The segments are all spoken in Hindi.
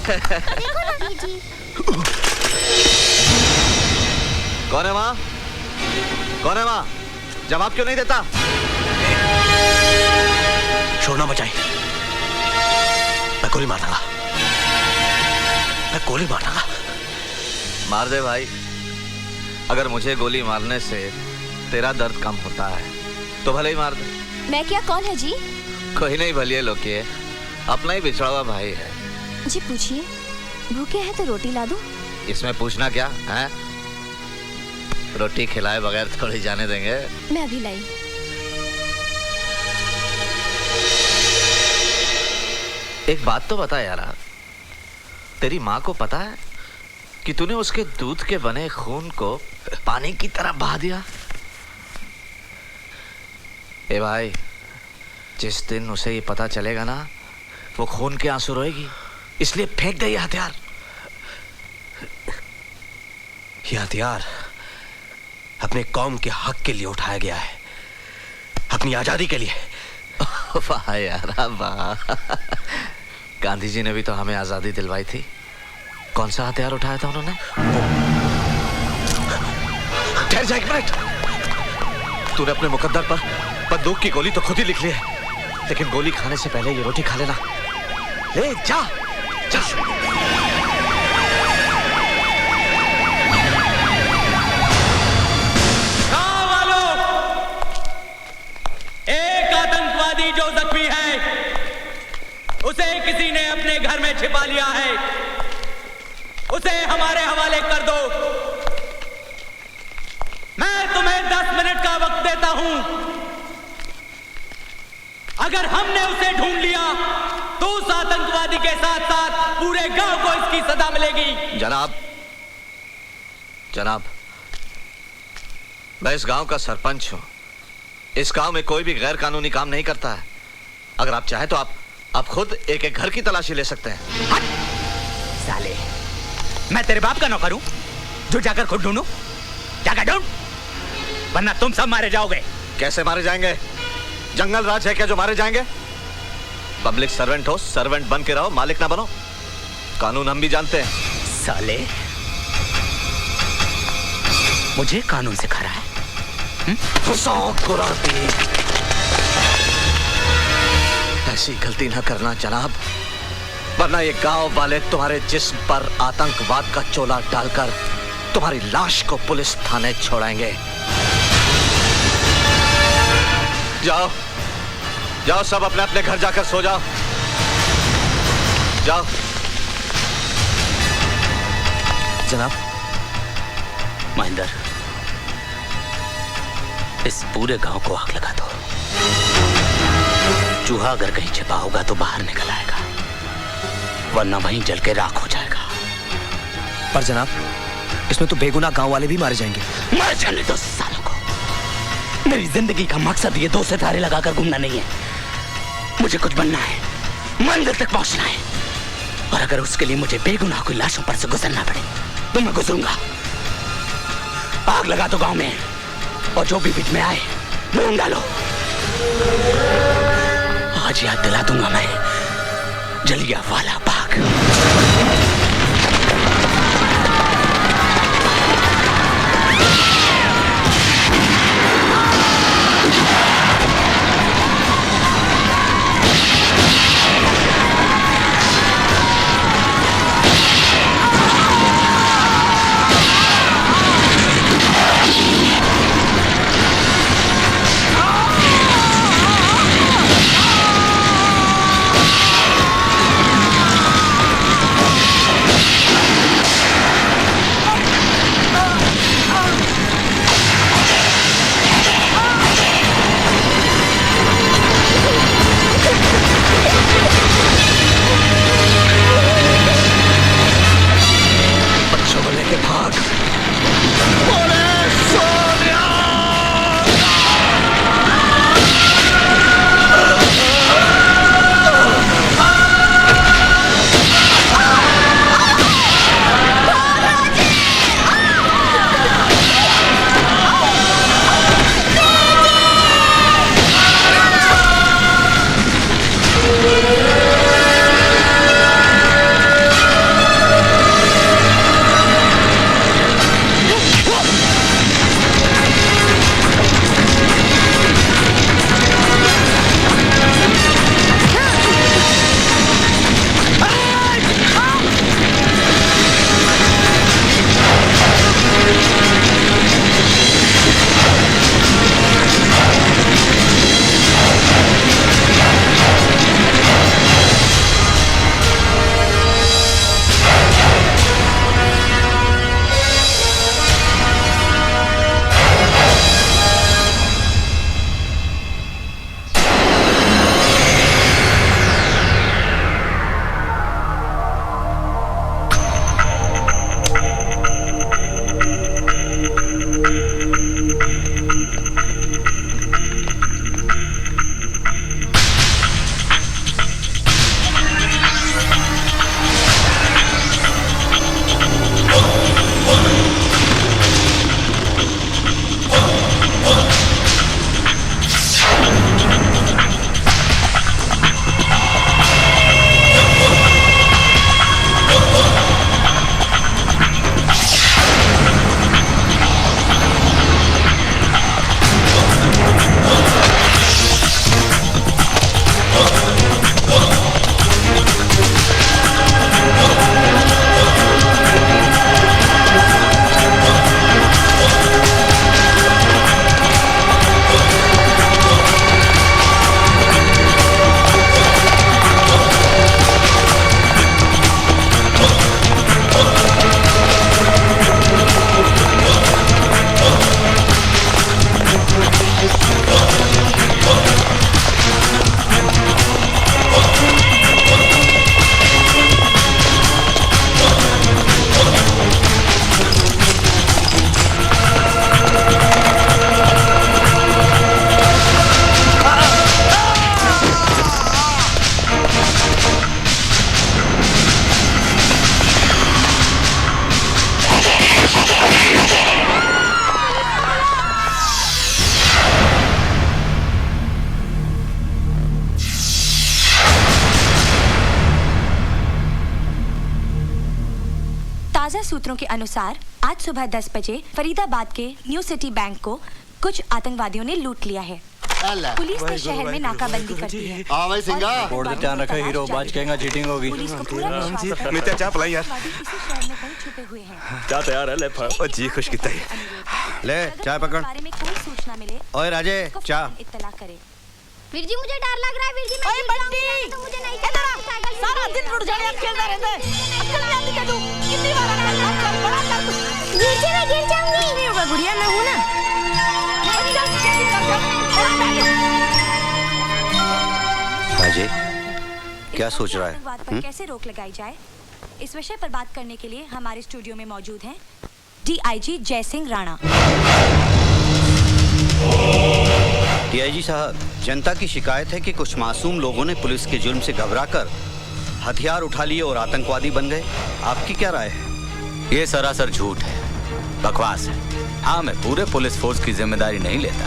देखो ना बीजी। कौन है माँ? कौन है माँ? जवाब क्यों नहीं देता? शोर ना मचाई, मैं गोली मार दूंगा, मैं गोली मार दूंगा। मार दे भाई। अगर मुझे गोली मारने से तेरा दर्द कम होता है तो भले ही मार दे। मैं क्या, कौन है जी? कोई नहीं भलिए लोग, अपना ही बिछड़ा हुआ भाई है। जी पूछिए, भूखे हैं तो रोटी ला दूं? इसमें पूछना क्या है? रोटी खिलाए बगैर थोड़ी जाने देंगे। मैं अभी लाई। एक बात तो बता यार, तेरी माँ को पता है कि तूने उसके दूध के बने खून को पानी की तरह बहा दिया? ए भाई, जिस दिन उसे ये पता चलेगा ना, वो खून के आंसू रोएगी। इसलिए फेंक दे ये हथियार। ये हथियार अपने कौम के हक के लिए उठाया गया है, अपनी आजादी के लिए। वाह यार वाह, गांधी जी ने भी तो हमें आजादी दिलवाई थी। कौन सा हथियार उठाया था उन्होंने? ठहर जा एक मिनट। तूने अपने मुकद्दर पर बंदूक की गोली तो खुद ही लिख ली है, लेकिन गोली खाने से पहले ये रोटी खा लेना। ले जा जा। गाँव वालों, एक आतंकवादी जो जख्मी है उसे किसी ने अपने घर में छिपा लिया है, उसे हमारे हवाले कर दो। मैं तुम्हें 10 मिनट का वक्त देता हूं। अगर हमने उसे ढूंढ लिया तो उस आतंकवादी के साथ साथ पूरे गांव को इसकी सजा मिलेगी। जनाब, जनाब, मैं इस गांव का सरपंच हूं। इस गांव में कोई भी गैर कानूनी काम नहीं करता है। अगर आप चाहें तो आप खुद एक एक घर की तलाशी ले सकते हैं। हट! साले, मैं तेरे बाप का नौकर हूं जो जाकर खुद ढूंढूं? जाकर ढूंढ, वरना तुम सब मारे जाओगे। कैसे मारे जाएंगे? जंगल राज है क्या जो मारे जाएंगे? पब्लिक सर्वेंट हो, सर्वेंट बन के रहो, मालिक ना बनो। कानून हम भी जानते हैं। साले, मुझे कानून सिखा रहा है? ऐसी गलती ना करना जनाब, वरना ये गांव वाले तुम्हारे जिस्म पर आतंकवाद का चोला डालकर तुम्हारी लाश को पुलिस थाने छोड़ाएंगे। जाओ जाओ, सब अपने अपने घर जाकर सो जाओ। जाओ। जनाब, महेंद्र, इस पूरे गांव को आग लगा दो। चूहा अगर कहीं छिपा होगा तो बाहर निकल आएगा, वरना वहीं जल के राख हो जाएगा। पर जनाब, इसमें तो बेगुनाह गांव वाले भी मारे जाएंगे। मर जाने दो सालों को। मेरी जिंदगी का मकसद ये 2 सितारे लगाकर घूमना नहीं है। मुझे कुछ बनना है, मंजिल तक पहुंचना है, और अगर उसके लिए मुझे बेगुनाह की लाशों पर से गुजरना पड़े तो मैं गुजरूंगा। आग लगा दो गांव में, और जो भी बीच में आए ढूंढ डालो। आज याद दिला दूंगा मैं जलियांवाला बाग। ताज़ा सूत्रों के अनुसार आज सुबह 10 बजे फरीदाबाद के न्यू सिटी बैंक को कुछ आतंकवादियों ने लूट लिया है। पुलिस ने शहर में नाकाबंदी कर दी है। भाई सिंगा बोर्ड पे ध्यान रखो, हीरो बाज कहेगा चीटिंग होगी। पुलिस को पूरा विश्वास है मित्या चाय पिलाई यार। आतंकवादी इसी शहर में कहीं छुपे हुए हैं। क्या तैयार है ले ओ जी खुश कितना ही। ले चाय पकड़। बारे में कोई सूचना मिले ओए राजे तो चाय। फौरन इत्तला करे। वीर जी मुझे डर लग रहा है वीर जी मैं ओए बंटी तो मुझे नहीं सारा दिन रुड़ जाने खेलता रहता है। अक्ल नहीं आती क्या तू? कितनी बार आना बड़ा कर। वीर जी मैं गिर जाऊंगी। नहीं होगा गुड़िया, मैं हूं ना। राजे क्या सोच रहा है? आतंकवाद पर कैसे रोक लगाई जाए, इस विषय पर बात करने के लिए हमारे स्टूडियो में मौजूद हैं डीआईजी जय सिंह राणा। डीआईजी साहब, जनता की शिकायत है कि कुछ मासूम लोगों ने पुलिस के जुल्म से घबराकर हथियार उठा लिए और आतंकवादी बन गए। आपकी क्या राय है? ये सरासर झूठ है, बकवास है। हाँ, मैं पूरे पुलिस फोर्स की जिम्मेदारी नहीं लेता,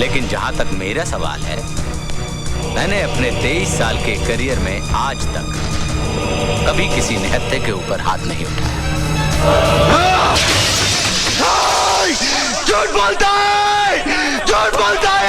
लेकिन जहां तक मेरा सवाल है, मैंने अपने 23 साल के करियर में आज तक कभी किसी निहत्थे के ऊपर हाथ नहीं उठाया। झूठ बोलता है, झूठ बोलता है।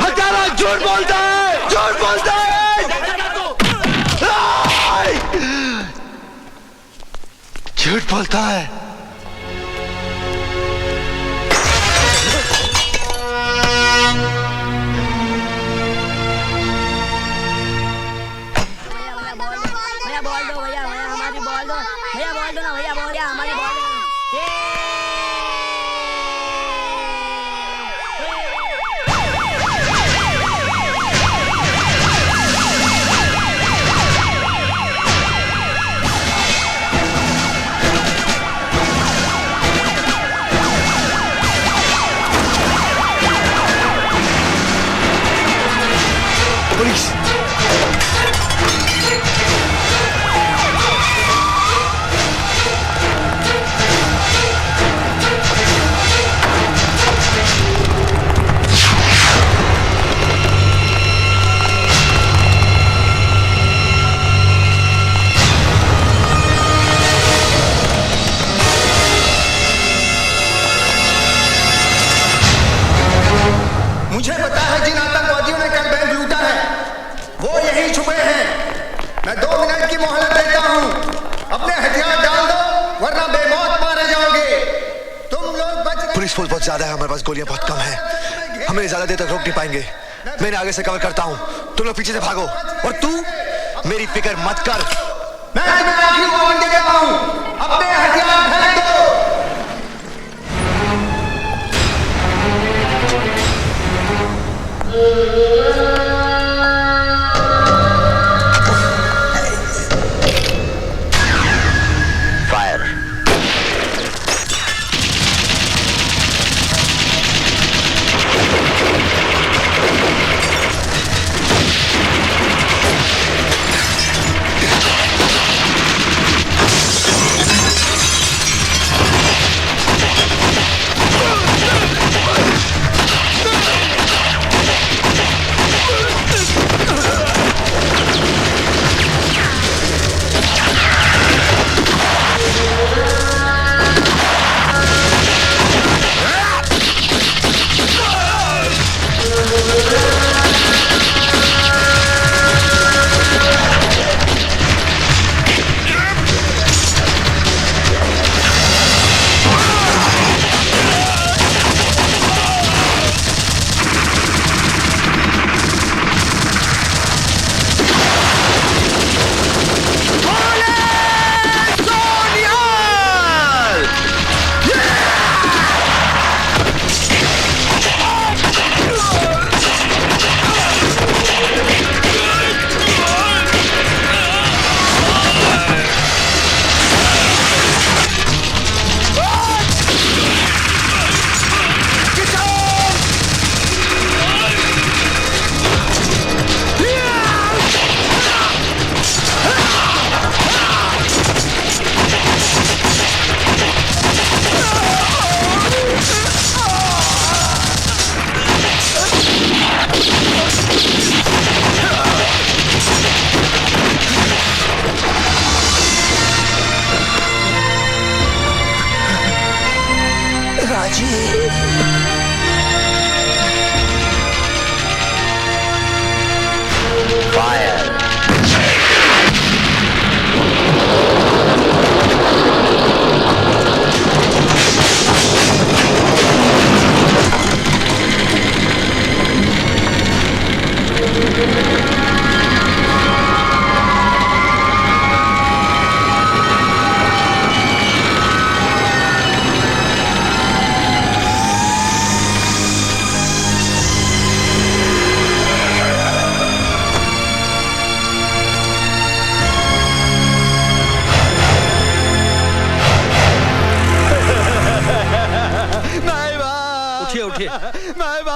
हत्यारा झूठ बोलता है, झूठ बोलता है। झूठ बोलता है। भैया बोल दो भैया, हमारी बोल दो भैया, बोल दो ना भैया, बोल दिया हमारी बोल दो। पुलिस मुझे पता है जिन आतंकवादियों ने कल बैंक लूटा है वो यहीं छुपे हैं। मैं 2 मिनट की मोहलत देता हूँ, अपने हथियार डाल दो वरना बेमौत मारे जाओगे। तुम लोग बच रहे। पुलिस फोर्स बहुत ज्यादा है, हमारे पास गोलियां बहुत कम है, हमें ज्यादा देर तक रोक नहीं पाएंगे। मैं आगे से कवर करता हूँ, तुम लोग पीछे से भागो। और तू मेरी फिक्र मत कर। मैं तुम्हें आखिरी वार्निंग दे रहा हूँ, अपने हथियार फेंक दो। फायर।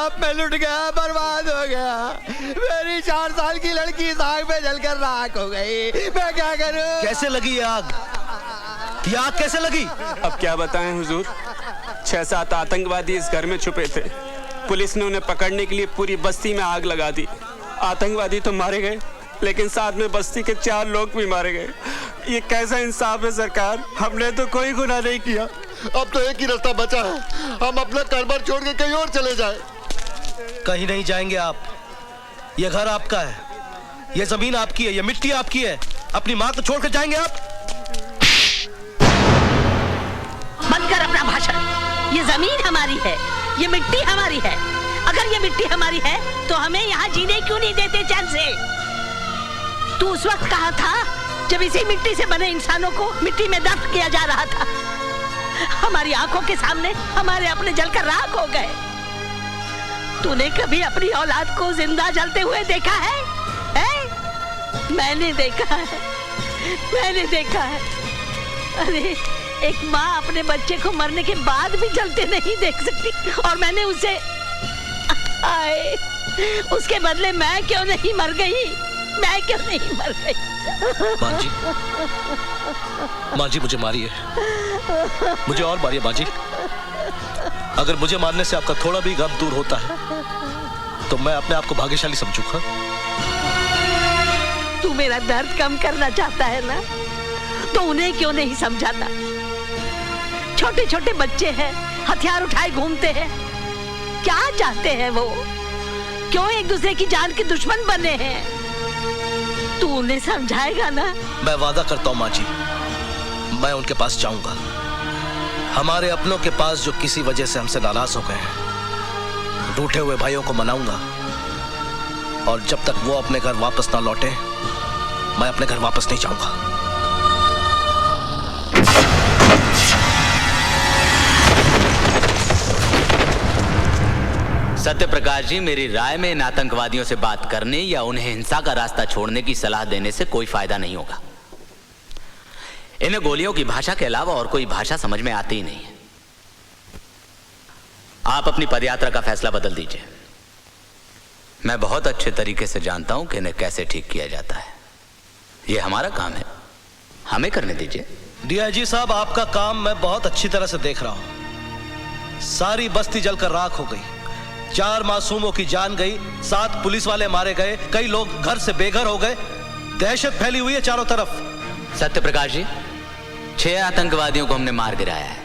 साहब मैं लुट गया, बर्बाद हो गया। मेरी 4 साल की लड़की इस आग में जलकर राख हो गई। मैं क्या करूं? कैसे लगी ये आग? ये आग कैसे लगी? अब क्या बताएं हुजूर, 6-7 आतंकवादी इस घर में छुपे थे। पुलिस ने उन्हें पकड़ने के लिए पूरी बस्ती में आग लगा दी। आतंकवादी तो मारे गए, लेकिन साथ में बस्ती के 4 लोग भी मारे गए। ये कैसा इंसाफ है सरकार? हमने तो कोई गुनाह नहीं किया। अब तो एक ही रास्ता बचा है, हम अपना कारोबार छोड़ के कहीं और चले जाएं। कहीं नहीं जाएंगे आप। ये घर आपका है, ये जमीन आपकी है, ये मिट्टी आपकी है। अपनी माँ को छोड़कर जाएंगे आप? बंद कर अपना भाषण। ये जमीन हमारी है, ये मिट्टी हमारी है। अगर ये मिट्टी हमारी है तो हमें यहाँ जीने क्यों नहीं देते चैन से? तू उस वक्त कहाँ था जब इसी मिट्टी से बने इंसानों को मिट्टी में दफन किया जा रहा था? हमारी आंखों के सामने हमारे अपने जलकर राख हो गए। तूने कभी अपनी औलाद को जिंदा जलते हुए देखा है? मैंने देखा है, मैंने देखा है। अरे एक माँ अपने बच्चे को मरने के बाद भी जलते नहीं देख सकती, और मैंने उसे उसके बदले मैं क्यों नहीं मर गई? मैं क्यों नहीं मर गई? माँ जी मुझे मारिए, मुझे और मारिए माँ जी। अगर मुझे मारने से आपका थोड़ा भी गम दूर होता है तो मैं अपने आप को भाग्यशाली समझूंगा। तू मेरा दर्द कम करना चाहता है ना, तो उन्हें क्यों नहीं समझाता? छोटे छोटे बच्चे हैं, हथियार उठाए घूमते हैं। क्या चाहते हैं वो? क्यों एक दूसरे की जान के दुश्मन बने हैं? तू उन्हें समझाएगा ना? मैं वादा करता हूँ माँ जी, मैं उनके पास जाऊंगा। हमारे अपनों के पास जो किसी वजह से हमसे नाराज हो गए हैं, रूठे हुए भाइयों को मनाऊंगा। और जब तक वो अपने घर वापस ना लौटे, मैं अपने घर वापस नहीं जाऊंगा। सत्य प्रकाश जी, मेरी राय में इन आतंकवादियों से बात करने या उन्हें हिंसा का रास्ता छोड़ने की सलाह देने से कोई फायदा नहीं होगा। इन्हें गोलियों की भाषा के अलावा और कोई भाषा समझ में आती ही नहीं है। आप अपनी पदयात्रा का फैसला बदल दीजिए। मैं बहुत अच्छे तरीके से जानता हूं कि इन्हें कैसे ठीक किया जाता है। यह हमारा काम है, हमें करने दीजिए। डीआईजी साहब, आपका काम मैं बहुत अच्छी तरह से देख रहा हूं। सारी बस्ती जलकर राख हो गई, 4 मासूमों की जान गई, 7 पुलिस वाले मारे गए, कई लोग घर से बेघर हो गए, दहशत फैली हुई है चारों तरफ। सत्य प्रकाश जी, 6 आतंकवादियों को हमने मार गिराया है,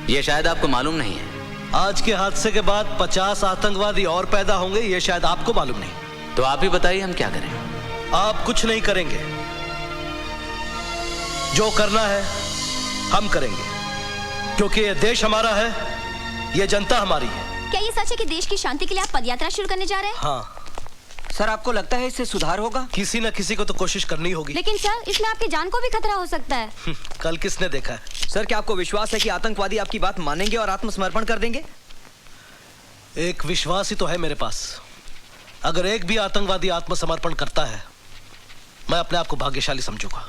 यह शायद आपको मालूम नहीं है। आज के हादसे के बाद 50 आतंकवादी और पैदा होंगे, यह शायद आपको मालूम नहीं। तो आप ही बताइए हम क्या करें? आप कुछ नहीं करेंगे, जो करना है हम करेंगे, क्योंकि ये देश हमारा है, ये जनता हमारी है। क्या ये सच है कि देश की शांति के लिए आप पदयात्रा शुरू करने जा रहे हैं? हाँ। सर, आपको लगता है इससे सुधार होगा? किसी न किसी को तो कोशिश करनी होगी। लेकिन सर, इसमें आपकी जान को भी खतरा हो सकता है। कल किसने देखा है? सर, क्या आपको विश्वास है कि आतंकवादी आपकी बात मानेंगे और आत्मसमर्पण कर देंगे? एक विश्वास ही तो है मेरे पास। अगर एक भी आतंकवादी आत्मसमर्पण करता है, मैं अपने आप को भाग्यशाली समझूंगा।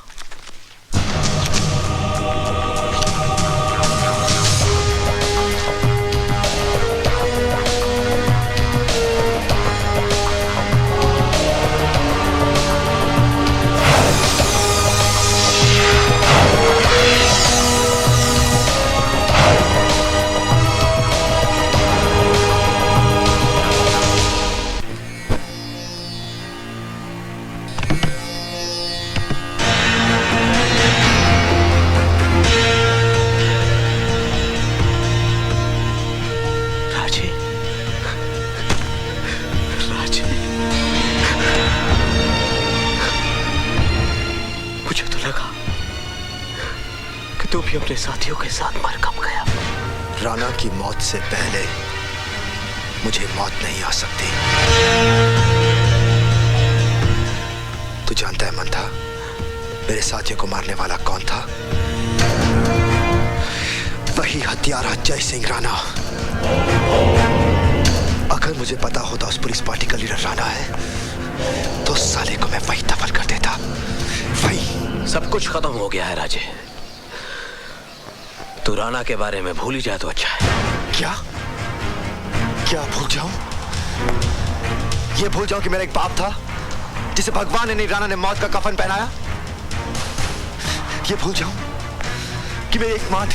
तू भी अपने साथियों के साथ मर कब गया? राणा की मौत से पहले मुझे मौत नहीं आ सकती। तू जानता है मंथा, मेरे साथियों को मारने वाला कौन था? वही हत्यारा जय सिंह राणा। अगर मुझे पता होता उस पुलिस पार्टी का लीडर राणा है, तो साले को मैं वही दफन कर देता। वही। सब कुछ खत्म हो गया है राजे। तू राणा के बारे में भूल ही जाए तो अच्छा है। क्या? क्या भूल जाऊं? ये भूल जाऊं कि मेरा एक बाप था जिसे भगवान ने नहीं राणा ने मौत का कफन पहनाया। ये भूल जाऊं कि मेरी एक मां थी